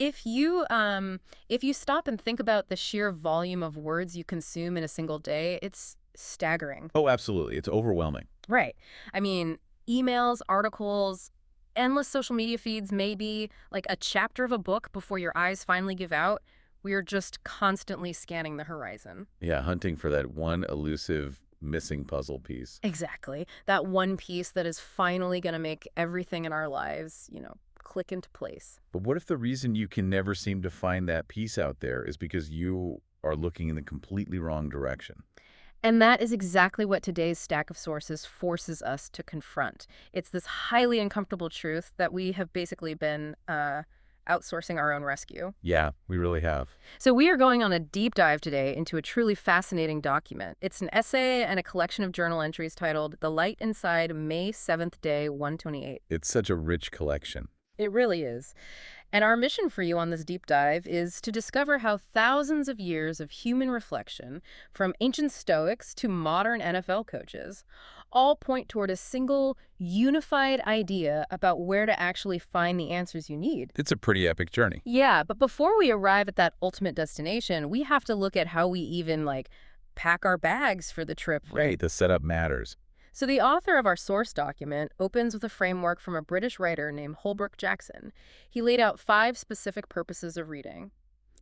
If you stop and think about the sheer volume of words you consume in a single day, it's staggering. Oh, absolutely. It's overwhelming. Right. I mean, emails, articles, endless social media feeds, maybe like a chapter of a book before your eyes finally give out. We are just constantly scanning the horizon. Yeah, hunting for that one elusive missing puzzle piece. Exactly. That one piece that is finally going to make everything in our lives, click into place. But what if the reason you can never seem to find that piece out there is because you are looking in the completely wrong direction? And that is exactly what today's stack of sources forces us to confront. It's this highly uncomfortable truth that we have basically been outsourcing our own rescue. Yeah, we really have. So we are going on a deep dive today into a truly fascinating document. It's an essay and a collection of journal entries titled The Light Inside May 7th Day 128. It's such a rich collection. It really is. And our mission for you on this deep dive is to discover how thousands of years of human reflection, from ancient Stoics to modern NFL coaches, all point toward a single, unified idea about where to actually find the answers you need. It's a pretty epic journey. Yeah, but before we arrive at that ultimate destination, we have to look at how we even, pack our bags for the trip. Right, the setup matters. So the author of our source document opens with a framework from a British writer named Holbrook Jackson. He laid out 5 specific purposes of reading.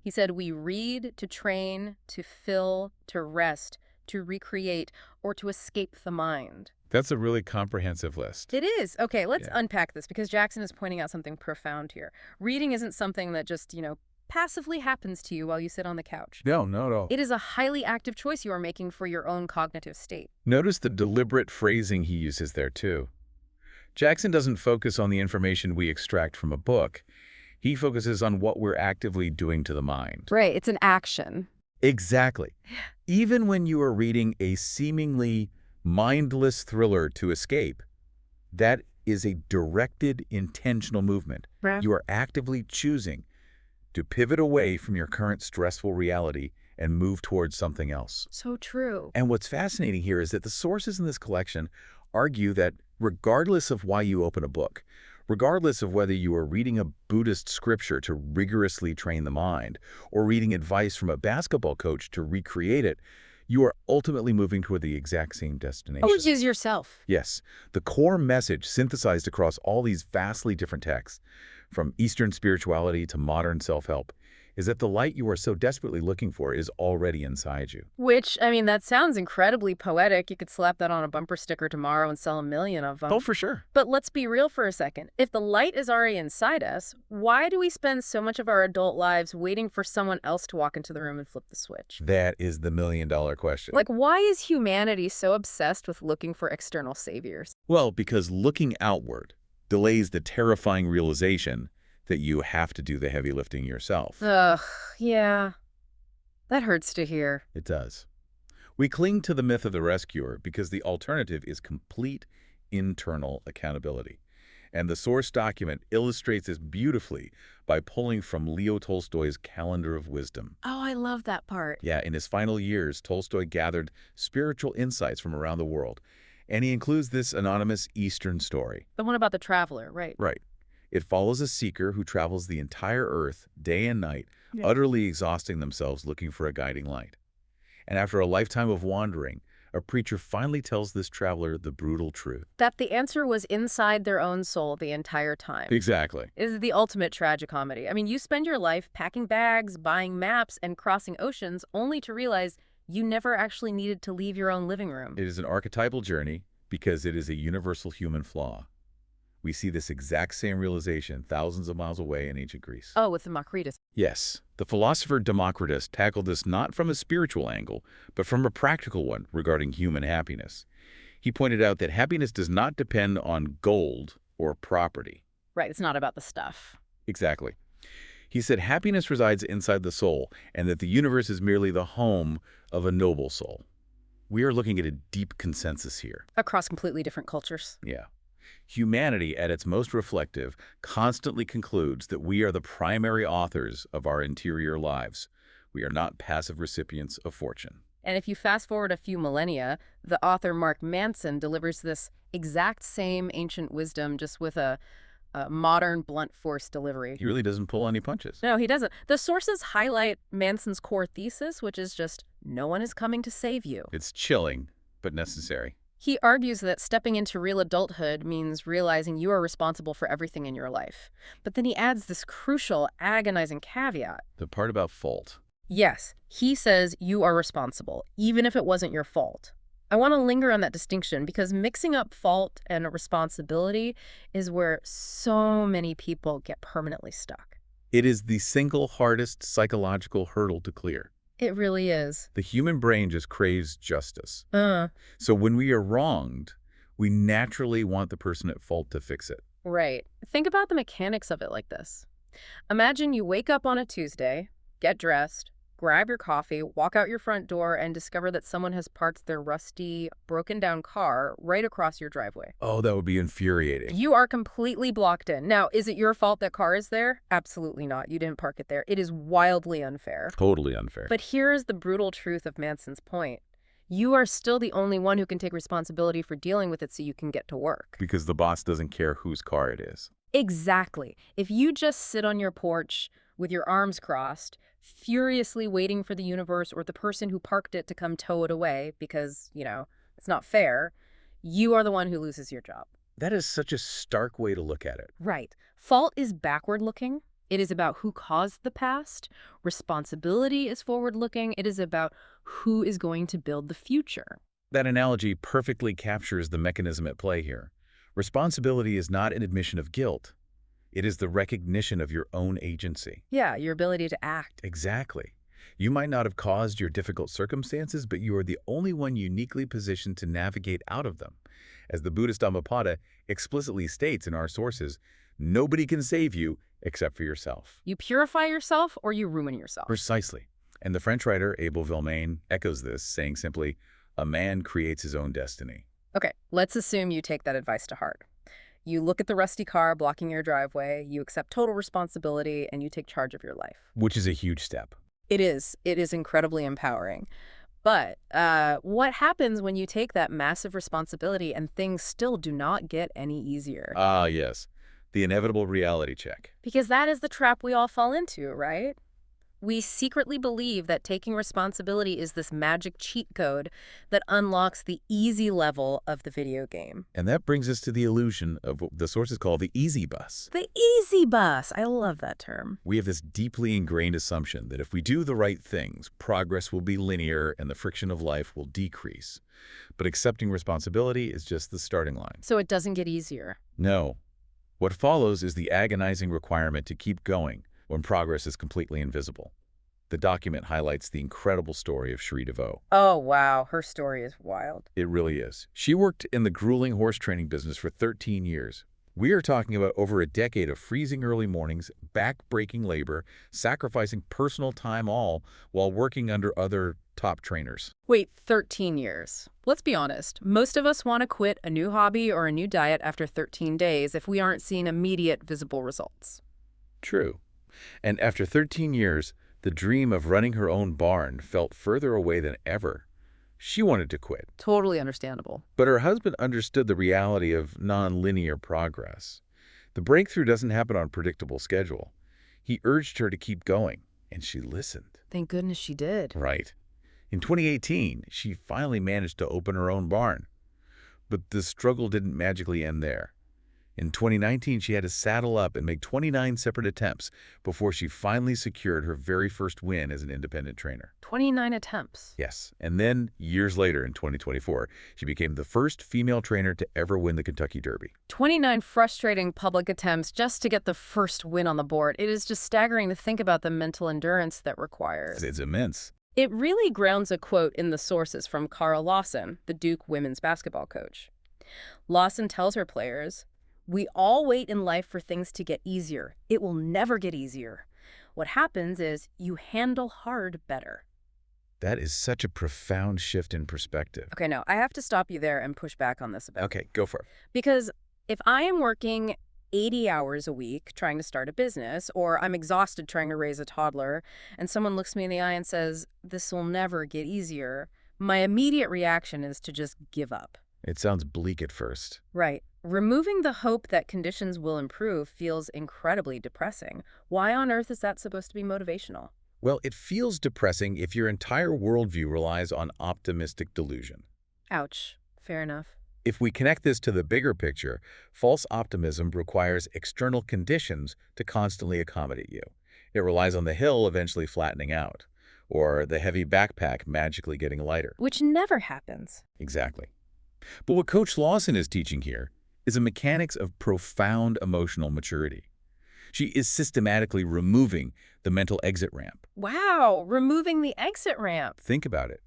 He said we read to train, to fill, to rest, to recreate, or to escape the mind. That's a really comprehensive list. It is. Okay, let's Yeah. unpack this because Jackson is pointing out something profound here. Reading isn't something that just, passively happens to you while you sit on the couch. No, not at all. It is a highly active choice you are making for your own cognitive state. Notice the deliberate phrasing he uses there, too. Jackson doesn't focus on the information we extract from a book. He focuses on what we're actively doing to the mind. Right, it's an action. Exactly. Even when you are reading a seemingly mindless thriller to escape, that is a directed, intentional movement. Right. You are actively choosing to pivot away from your current stressful reality and move towards something else. So true. And what's fascinating here is that the sources in this collection argue that regardless of why you open a book, regardless of whether you are reading a Buddhist scripture to rigorously train the mind, or reading advice from a basketball coach to recreate it, you are ultimately moving toward the exact same destination. Which is yourself. Yes, the core message synthesized across all these vastly different texts, from Eastern spirituality to modern self-help, is that the light you are so desperately looking for is already inside you. Which, that sounds incredibly poetic. You could slap that on a bumper sticker tomorrow and sell 1 million of them. Oh, for sure. But let's be real for a second. If the light is already inside us, why do we spend so much of our adult lives waiting for someone else to walk into the room and flip the switch? That is the million-dollar question. Why is humanity so obsessed with looking for external saviors? Well, because looking outward delays the terrifying realization that you have to do the heavy lifting yourself. Ugh, yeah. That hurts to hear. It does. We cling to the myth of the rescuer because the alternative is complete internal accountability. And the source document illustrates this beautifully by pulling from Leo Tolstoy's Calendar of Wisdom. Oh, I love that part. Yeah, in his final years, Tolstoy gathered spiritual insights from around the world, and he includes this anonymous Eastern story. The one about the traveler, right? Right. It follows a seeker who travels the entire earth, day and night, Yeah. utterly exhausting themselves looking for a guiding light. And after a lifetime of wandering, a preacher finally tells this traveler the brutal truth. That the answer was inside their own soul the entire time. Exactly. Is the ultimate tragicomedy. You spend your life packing bags, buying maps, and crossing oceans only to realize you never actually needed to leave your own living room. It is an archetypal journey because it is a universal human flaw. We see this exact same realization thousands of miles away in ancient Greece. Oh, with the Democritus. Yes, the philosopher Democritus tackled this not from a spiritual angle, but from a practical one regarding human happiness. He pointed out that happiness does not depend on gold or property. Right, it's not about the stuff. Exactly. He said happiness resides inside the soul and that the universe is merely the home of a noble soul. We are looking at a deep consensus here. Across completely different cultures. Yeah. Humanity, at its most reflective, constantly concludes that we are the primary authors of our interior lives. We are not passive recipients of fortune. And if you fast forward a few millennia, the author Mark Manson delivers this exact same ancient wisdom just with a modern blunt force delivery. He really doesn't pull any punches. No, he doesn't. The sources highlight Manson's core thesis, which is just no one is coming to save you. It's chilling, but necessary. He argues that stepping into real adulthood means realizing you are responsible for everything in your life. But then he adds this crucial, agonizing caveat. The part about fault. Yes, he says you are responsible, even if it wasn't your fault. I want to linger on that distinction because mixing up fault and responsibility is where so many people get permanently stuck. It is the single hardest psychological hurdle to clear. It really is. The human brain just craves justice. Uh, So when we are wronged, we naturally want the person at fault to fix it. right. Think about the mechanics of it like this. Imagine you wake up on a Tuesday, get dressed, grab your coffee, walk out your front door, and discover that someone has parked their rusty, broken-down car right across your driveway. Oh, that would be infuriating. You are completely blocked in. Now, is it your fault that car is there? Absolutely not. You didn't park it there. It is wildly unfair. Totally unfair. But here is the brutal truth of Manson's point. You are still the only one who can take responsibility for dealing with it so you can get to work. Because the boss doesn't care whose car it is. Exactly. If you just sit on your porch with your arms crossed, furiously waiting for the universe or the person who parked it to come tow it away because, it's not fair, you are the one who loses your job. That is such a stark way to look at it. Right. Fault is backward-looking. It is about who caused the past. Responsibility is forward-looking. It is about who is going to build the future. That analogy perfectly captures the mechanism at play here. Responsibility is not an admission of guilt. It is the recognition of your own agency. Yeah, your ability to act. Exactly. You might not have caused your difficult circumstances, but you are the only one uniquely positioned to navigate out of them. As the Buddhist Dhammapada explicitly states in our sources, nobody can save you except for yourself. You purify yourself or you ruin yourself. Precisely. And the French writer Abel Villemain echoes this, saying simply, a man creates his own destiny. Okay, let's assume you take that advice to heart. You look at the rusty car blocking your driveway, you accept total responsibility, and you take charge of your life. Which is a huge step. It is. It is incredibly empowering. But what happens when you take that massive responsibility and things still do not get any easier? Ah, yes. The inevitable reality check. Because that is the trap we all fall into, right? We secretly believe that taking responsibility is this magic cheat code that unlocks the easy level of the video game. And that brings us to the illusion of what the sources call the easy bus. The easy bus. I love that term. We have this deeply ingrained assumption that if we do the right things, progress will be linear and the friction of life will decrease. But accepting responsibility is just the starting line. So it doesn't get easier. No. What follows is the agonizing requirement to keep going when progress is completely invisible. The document highlights the incredible story of Cherie DeVoe. Oh, wow. Her story is wild. It really is. She worked in the grueling horse training business for 13 years. We are talking about over a decade of freezing early mornings, back-breaking labor, sacrificing personal time all while working under other top trainers. Wait, 13 years. Let's be honest. Most of us want to quit a new hobby or a new diet after 13 days if we aren't seeing immediate visible results. True. And after 13 years, the dream of running her own barn felt further away than ever. She wanted to quit. Totally understandable. But her husband understood the reality of non-linear progress. The breakthrough doesn't happen on a predictable schedule. He urged her to keep going, and she listened. Thank goodness she did. Right. In 2018, she finally managed to open her own barn. But the struggle didn't magically end there. In 2019, she had to saddle up and make 29 separate attempts before she finally secured her very first win as an independent trainer. 29 attempts. Yes, and then, years later in 2024, she became the first female trainer to ever win the Kentucky Derby. 29 frustrating public attempts just to get the first win on the board. It is just staggering to think about the mental endurance that requires. It's immense. It really grounds a quote in the sources from Kara Lawson, the Duke women's basketball coach. Lawson tells her players, "We all wait in life for things to get easier. It will never get easier. What happens is you handle hard better." That is such a profound shift in perspective. Okay, no, I have to stop you there and push back on this a bit. Okay, go for it. Because if I am working 80 hours a week trying to start a business, or I'm exhausted trying to raise a toddler, and someone looks me in the eye and says, "This will never get easier," my immediate reaction is to just give up. It sounds bleak at first. Right. Removing the hope that conditions will improve feels incredibly depressing. Why on earth is that supposed to be motivational? Well, it feels depressing if your entire worldview relies on optimistic delusion. Ouch. Fair enough. If we connect this to the bigger picture, false optimism requires external conditions to constantly accommodate you. It relies on the hill eventually flattening out, or the heavy backpack magically getting lighter. Which never happens. Exactly. But what Coach Lawson is teaching here is a mechanics of profound emotional maturity. She is systematically removing the mental exit ramp. Wow, removing the exit ramp. Think about it.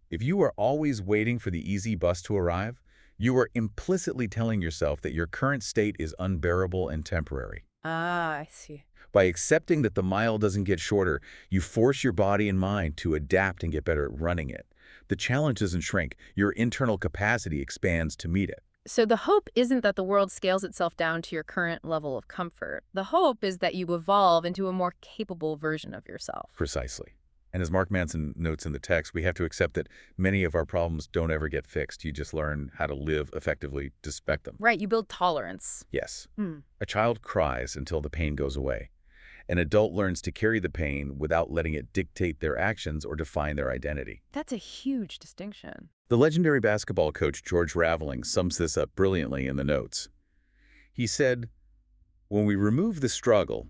If you are always waiting for the easy bus to arrive, you are implicitly telling yourself that your current state is unbearable and temporary. Ah, I see. By accepting that the mile doesn't get shorter, you force your body and mind to adapt and get better at running it. The challenge doesn't shrink. Your internal capacity expands to meet it. So the hope isn't that the world scales itself down to your current level of comfort. The hope is that you evolve into a more capable version of yourself. Precisely. And as Mark Manson notes in the text, we have to accept that many of our problems don't ever get fixed. You just learn how to live effectively despite them. Right, you build tolerance. Yes. Hmm. A child cries until the pain goes away. An adult learns to carry the pain without letting it dictate their actions or define their identity. That's a huge distinction. The legendary basketball coach George Raveling sums this up brilliantly in the notes. He said, "When we remove the struggle,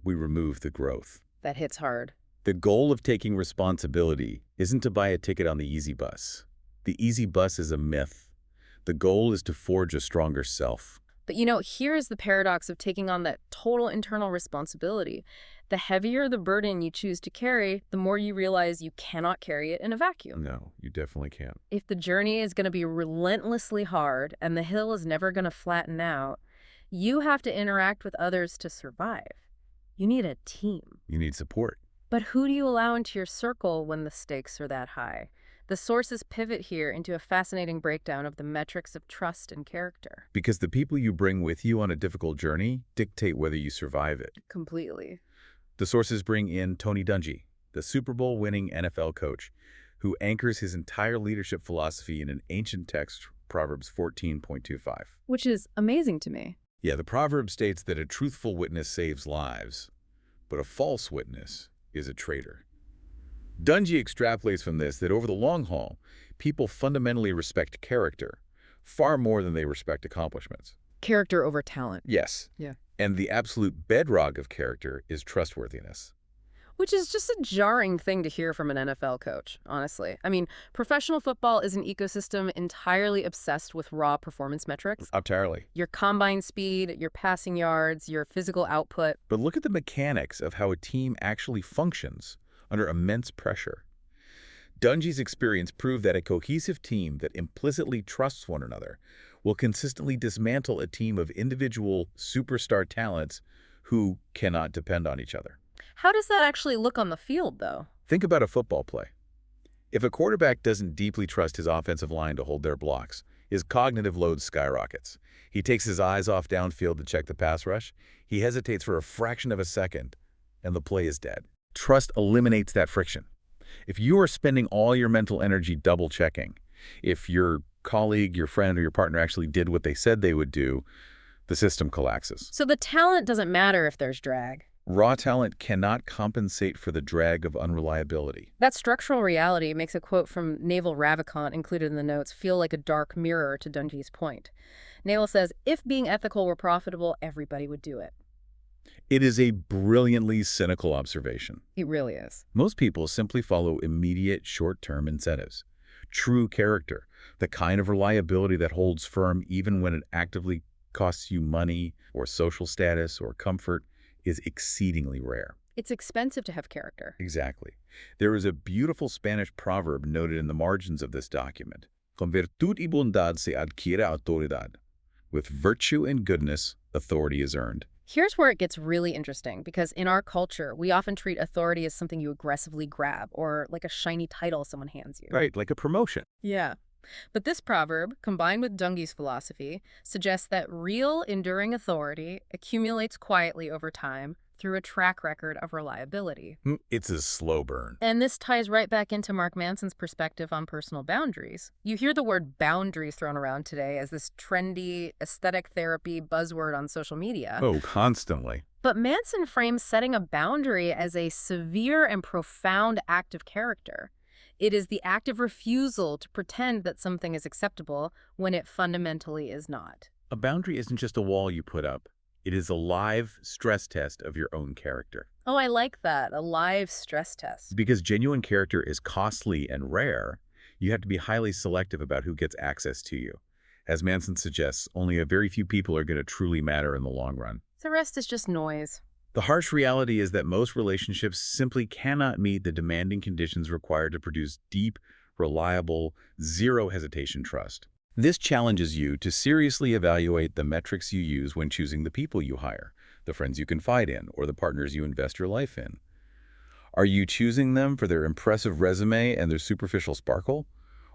we remove the growth." That hits hard. The goal of taking responsibility isn't to buy a ticket on the easy bus. The easy bus is a myth. The goal is to forge a stronger self. But here's the paradox of taking on that total internal responsibility. The heavier the burden you choose to carry, the more you realize you cannot carry it in a vacuum. No, you definitely can't. If the journey is going to be relentlessly hard and the hill is never going to flatten out, you have to interact with others to survive. You need a team. You need support. But who do you allow into your circle when the stakes are that high? The sources pivot here into a fascinating breakdown of the metrics of trust and character. Because the people you bring with you on a difficult journey dictate whether you survive it. Completely. The sources bring in Tony Dungy, the Super Bowl-winning NFL coach, who anchors his entire leadership philosophy in an ancient text, Proverbs 14.25. Which is amazing to me. Yeah, the proverb states that a truthful witness saves lives, but a false witness is a traitor. Dungy extrapolates from this that over the long haul, people fundamentally respect character far more than they respect accomplishments. Character over talent. Yes. Yeah. And the absolute bedrock of character is trustworthiness. Which is just a jarring thing to hear from an NFL coach, honestly. I mean, professional football is an ecosystem entirely obsessed with raw performance metrics. Entirely. Your combine speed, your passing yards, your physical output. But look at the mechanics of how a team actually functions under immense pressure. Dungy's experience proved that a cohesive team that implicitly trusts one another will consistently dismantle a team of individual superstar talents who cannot depend on each other. How does that actually look on the field, though? Think about a football play. If a quarterback doesn't deeply trust his offensive line to hold their blocks, his cognitive load skyrockets. He takes his eyes off downfield to check the pass rush. He hesitates for a fraction of a second, and the play is dead. Trust eliminates that friction. If you are spending all your mental energy double-checking, if your colleague, your friend, or your partner actually did what they said they would do, the system collapses. So the talent doesn't matter if there's drag. Raw talent cannot compensate for the drag of unreliability. That structural reality makes a quote from Naval Ravikant included in the notes feel like a dark mirror to Dungy's point. Naval says, if being ethical were profitable, everybody would do it. It is a brilliantly cynical observation. It really is. Most people simply follow immediate short-term incentives. True character, the kind of reliability that holds firm even when it actively costs you money or social status or comfort, is exceedingly rare. It's expensive to have character. Exactly. There is a beautiful Spanish proverb noted in the margins of this document. Con virtud y bondad se adquiere autoridad. With virtue and goodness, authority is earned. Here's where it gets really interesting, because in our culture, we often treat authority as something you aggressively grab, or like a shiny title someone hands you. Right, like a promotion. Yeah. But this proverb, combined with Dungy's philosophy, suggests that real, enduring authority accumulates quietly over time through a track record of reliability. It's a slow burn. And this ties right back into Mark Manson's perspective on personal boundaries. You hear the word boundaries thrown around today as this trendy aesthetic therapy buzzword on social media. Oh, constantly. But Manson frames setting a boundary as a severe and profound act of character. It is the active refusal to pretend that something is acceptable when it fundamentally is not. A boundary isn't just a wall you put up. It is a live stress test of your own character. Oh, I like that. A live stress test. Because genuine character is costly and rare, you have to be highly selective about who gets access to you. As Manson suggests, only a very few people are going to truly matter in the long run. The rest is just noise. The harsh reality is that most relationships simply cannot meet the demanding conditions required to produce deep, reliable, zero-hesitation trust. This challenges you to seriously evaluate the metrics you use when choosing the people you hire, the friends you confide in, or the partners you invest your life in. Are you choosing them for their impressive resume and their superficial sparkle?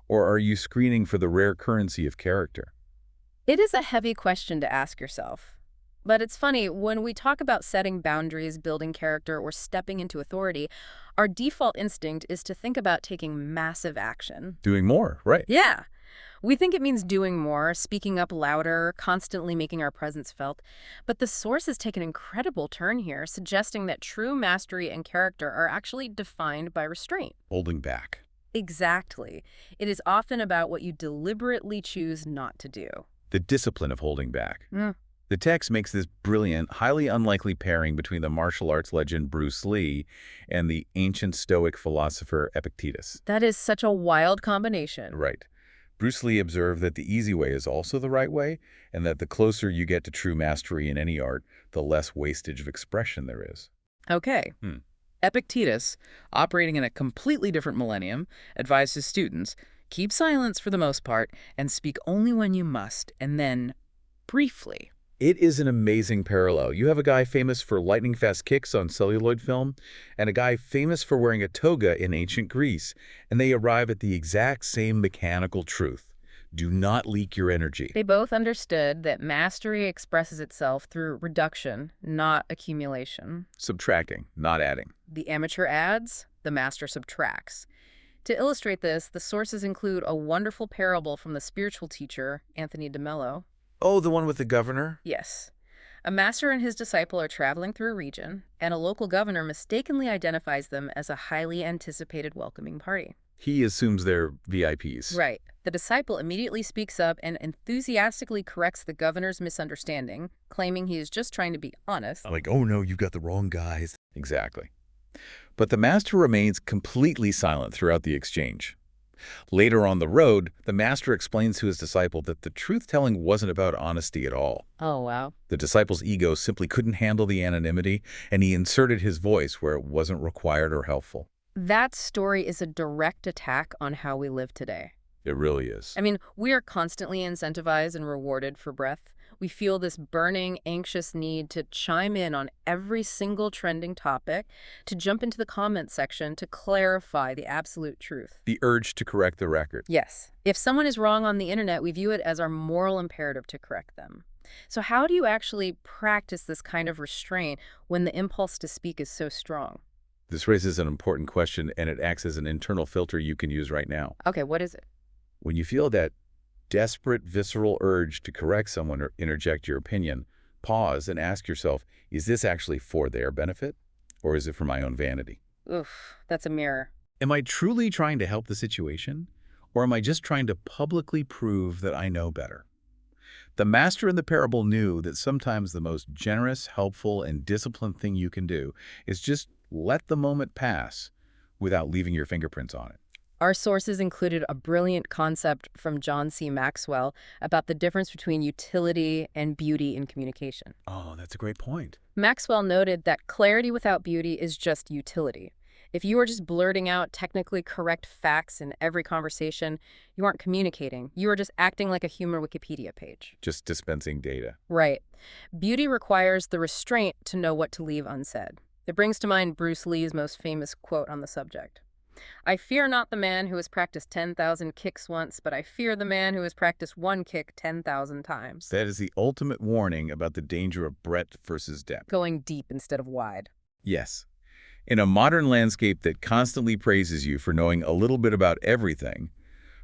Or are you screening for the rare currency of character? It is a heavy question to ask yourself. But it's funny, when we talk about setting boundaries, building character, or stepping into authority, our default instinct is to think about taking massive action. Doing more, right? Yeah. We think it means doing more, speaking up louder, constantly making our presence felt. But the sources take an incredible turn here, suggesting that true mastery and character are actually defined by restraint. Holding back. Exactly. It is often about what you deliberately choose not to do. The discipline of holding back. Mm. The text makes this brilliant, highly unlikely pairing between the martial arts legend Bruce Lee and the ancient Stoic philosopher Epictetus. That is such a wild combination. Right. Bruce Lee observed that the easy way is also the right way, and that the closer you get to true mastery in any art, the less wastage of expression there is. Okay. Epictetus, operating in a completely different millennium, advised his students, keep silence for the most part and speak only when you must, and then briefly. It is an amazing parallel. You have a guy famous for lightning-fast kicks on celluloid film, and a guy famous for wearing a toga in ancient Greece, and they arrive at the exact same mechanical truth. Do not leak your energy. They both understood that mastery expresses itself through reduction, not accumulation. Subtracting, not adding. The amateur adds, the master subtracts. To illustrate this, the sources include a wonderful parable from the spiritual teacher, Anthony de Mello. Oh, the one with the governor? Yes. A master and his disciple are traveling through a region, and a local governor mistakenly identifies them as a highly anticipated welcoming party. He assumes they're VIPs. Right. The disciple immediately speaks up and enthusiastically corrects the governor's misunderstanding, claiming he is just trying to be honest. Like, oh no, you got the wrong guys. Exactly. But the master remains completely silent throughout the exchange. Later on the road, the master explains to his disciple that the truth-telling wasn't about honesty at all. Oh, wow. The disciple's ego simply couldn't handle the anonymity, and he inserted his voice where it wasn't required or helpful. That story is a direct attack on how we live today. It really is. I mean, we are constantly incentivized and rewarded for breadth. We feel this burning, anxious need to chime in on every single trending topic, to jump into the comment section to clarify the absolute truth. The urge to correct the record. Yes. If someone is wrong on the internet, we view it as our moral imperative to correct them. So how do you actually practice this kind of restraint when the impulse to speak is so strong? This raises an important question, and it acts as an internal filter you can use right now. Okay, what is it? When you feel that desperate, visceral urge to correct someone or interject your opinion, pause and ask yourself, is this actually for their benefit, or is it for my own vanity? Oof, that's a mirror. Am I truly trying to help the situation, or am I just trying to publicly prove that I know better? The master in the parable knew that sometimes the most generous, helpful, and disciplined thing you can do is just let the moment pass without leaving your fingerprints on it. Our sources included a brilliant concept from John C. Maxwell about the difference between utility and beauty in communication. Oh, that's a great point. Maxwell noted that clarity without beauty is just utility. If you are just blurting out technically correct facts in every conversation, you aren't communicating. You are just acting like a human Wikipedia page. Just dispensing data. Right. Beauty requires the restraint to know what to leave unsaid. It brings to mind Bruce Lee's most famous quote on the subject. I fear not the man who has practiced 10,000 kicks once, but I fear the man who has practiced one kick 10,000 times. That is the ultimate warning about the danger of breadth versus depth. Going deep instead of wide. Yes. In a modern landscape that constantly praises you for knowing a little bit about everything,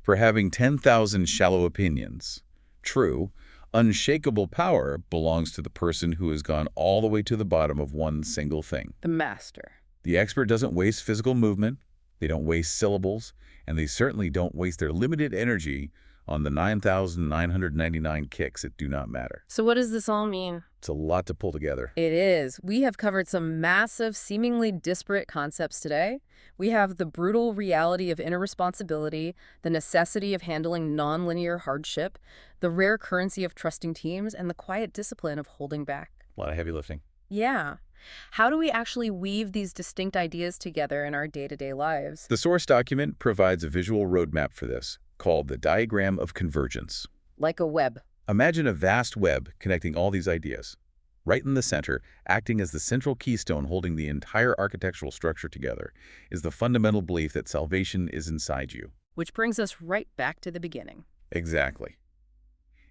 for having 10,000 shallow opinions, true, unshakable power belongs to the person who has gone all the way to the bottom of one single thing. The master. The expert doesn't waste physical movement, they don't waste syllables, and they certainly don't waste their limited energy on the 9,999 kicks that do not matter. So what does this all mean? It's a lot to pull together. It is. We have covered some massive, seemingly disparate concepts today. We have the brutal reality of inner responsibility, the necessity of handling nonlinear hardship, the rare currency of trusting teams, and the quiet discipline of holding back. A lot of heavy lifting. Yeah. How do we actually weave these distinct ideas together in our day-to-day lives? The source document provides a visual roadmap for this, called the Diagram of Convergence. Like a web. Imagine a vast web connecting all these ideas. Right in the center, acting as the central keystone holding the entire architectural structure together, is the fundamental belief that salvation is inside you. Which brings us right back to the beginning. Exactly.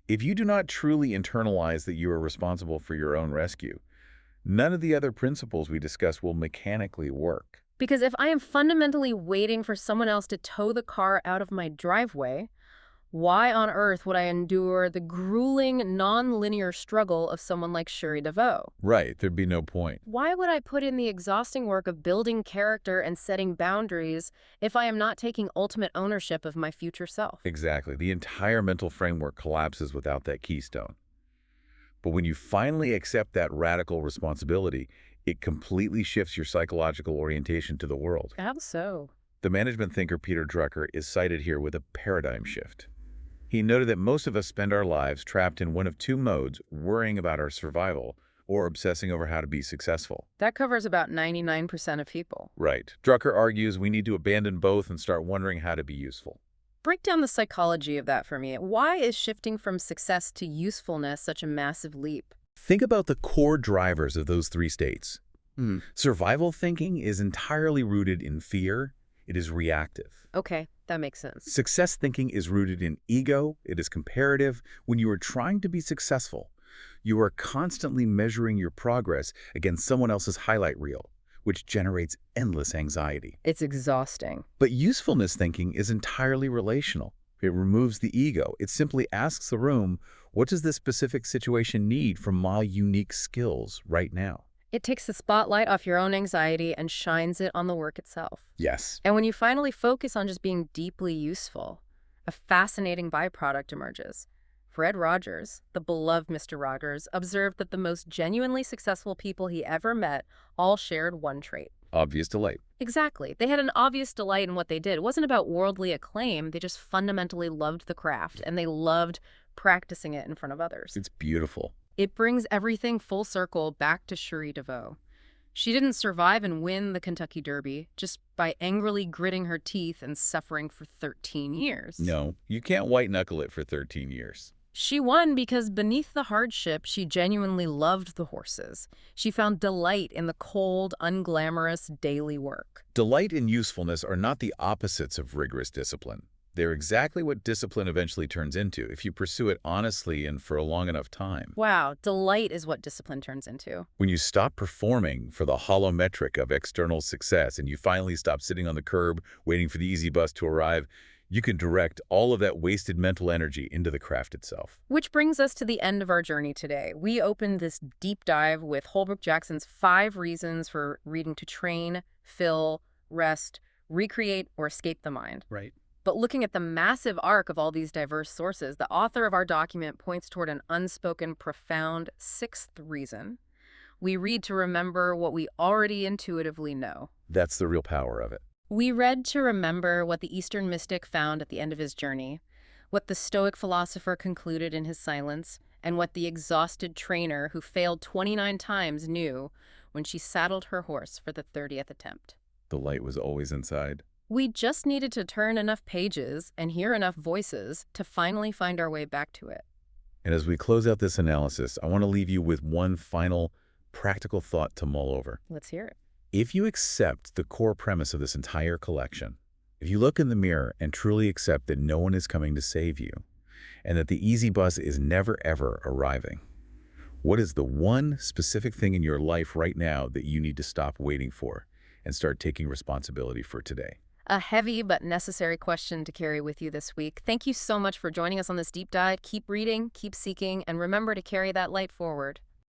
If you do not truly internalize that you are responsible for your own rescue, none of the other principles we discuss will mechanically work. Because if I am fundamentally waiting for someone else to tow the car out of my driveway, why on earth would I endure the grueling, non-linear struggle of someone like Shuri DeVoe? Right, there'd be no point. Why would I put in the exhausting work of building character and setting boundaries if I am not taking ultimate ownership of my future self? Exactly. The entire mental framework collapses without that keystone. But when you finally accept that radical responsibility, it completely shifts your psychological orientation to the world. How so? The management thinker Peter Drucker is cited here with a paradigm shift. He noted that most of us spend our lives trapped in one of two modes, worrying about our survival or obsessing over how to be successful. That covers about 99% of people. Right. Drucker argues we need to abandon both and start wondering how to be useful. Break down the psychology of that for me. Why is shifting from success to usefulness such a massive leap? Think about the core drivers of those three states. Survival thinking is entirely rooted in fear. It is reactive. Okay, that makes sense. Success thinking is rooted in ego. It is comparative. When you are trying to be successful, you are constantly measuring your progress against someone else's highlight reel, which generates endless anxiety. It's exhausting. But usefulness thinking is entirely relational. It removes the ego. It simply asks the room, what does this specific situation need from my unique skills right now? It takes the spotlight off your own anxiety and shines it on the work itself. Yes. And when you finally focus on just being deeply useful, a fascinating byproduct emerges. Fred Rogers, the beloved Mr. Rogers, observed that the most genuinely successful people he ever met all shared one trait. Obvious delight. Exactly. They had an obvious delight in what they did. It wasn't about worldly acclaim. They just fundamentally loved the craft, and they loved practicing it in front of others. It's beautiful. It brings everything full circle back to Shuri DeVoe. She didn't survive and win the Kentucky Derby just by angrily gritting her teeth and suffering for 13 years. No, you can't white-knuckle it for 13 years. She won because beneath the hardship, she genuinely loved the horses. She found delight in the cold, unglamorous daily work. Delight and usefulness are not the opposites of rigorous discipline. They're exactly what discipline eventually turns into if you pursue it honestly and for a long enough time. Wow, delight is what discipline turns into. When you stop performing for the hollow metric of external success and you finally stop sitting on the curb waiting for the easy bus to arrive, you can direct all of that wasted mental energy into the craft itself. Which brings us to the end of our journey today. We opened this deep dive with Holbrook Jackson's 5 reasons for reading to train, fill, rest, recreate, or escape the mind. Right. But looking at the massive arc of all these diverse sources, the author of our document points toward an unspoken, profound 6th reason. We read to remember what we already intuitively know. That's the real power of it. We read to remember what the Eastern mystic found at the end of his journey, what the Stoic philosopher concluded in his silence, and what the exhausted trainer who failed 29 times knew when she saddled her horse for the 30th attempt. The light was always inside. We just needed to turn enough pages and hear enough voices to finally find our way back to it. And as we close out this analysis, I want to leave you with one final practical thought to mull over. Let's hear it. If you accept the core premise of this entire collection, if you look in the mirror and truly accept that no one is coming to save you, and that the easy bus is never ever arriving, what is the one specific thing in your life right now that you need to stop waiting for and start taking responsibility for today? A heavy but necessary question to carry with you this week. Thank you so much for joining us on this deep dive. Keep reading, keep seeking, and remember to carry that light forward.